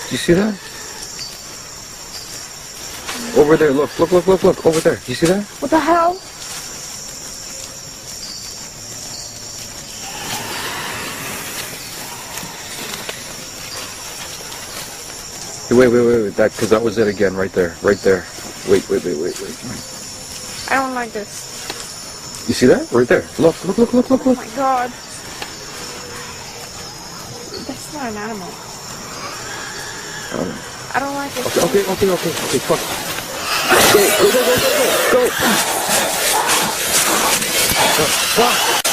Do you see that? Over there, look, look, look, look, look, over there. Do you see that? What the hell? Wait, that, because that was it again, right there, right there. Wait. I don't like this. You see that? Right there. Look. Oh my god. That's not an animal. I don't like it. Okay, fuck. Go. Fuck.